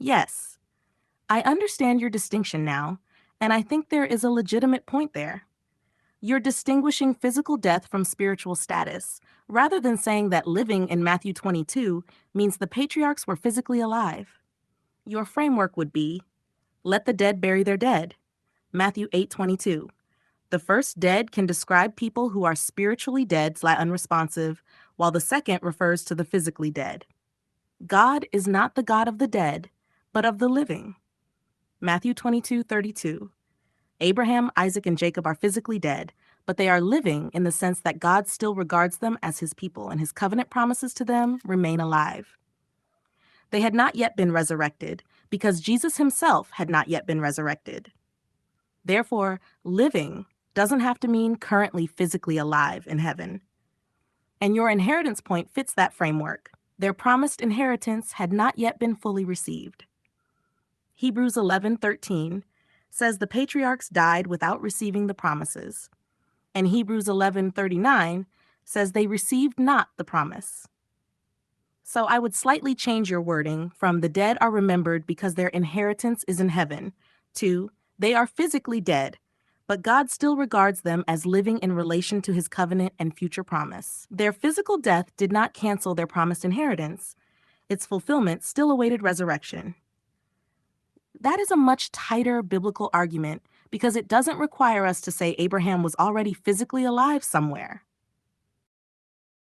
Yes, I understand your distinction now, and I think there is a legitimate point there. You're distinguishing physical death from spiritual status, rather than saying that living in Matthew 22 means the patriarchs were physically alive. Your framework would be, let the dead bury their dead. Matthew 8:22. The first dead can describe people who are spiritually dead/unresponsive, while the second refers to the physically dead. God is not the God of the dead, but of the living. Matthew 22:32. Abraham, Isaac, and Jacob are physically dead, but they are living in the sense that God still regards them as his people, and his covenant promises to them remain alive. They had not yet been resurrected because Jesus himself had not yet been resurrected. Therefore, living doesn't have to mean currently physically alive in heaven. And your inheritance point fits that framework. Their promised inheritance had not yet been fully received. Hebrews 11:13 says the patriarchs died without receiving the promises. And Hebrews 11:39 says they received not the promise. So I would slightly change your wording from the dead are remembered because their inheritance is in heaven to they are physically dead, but God still regards them as living in relation to his covenant and future promise. Their physical death did not cancel their promised inheritance. Its fulfillment still awaited resurrection. That is a much tighter biblical argument because it doesn't require us to say Abraham was already physically alive somewhere.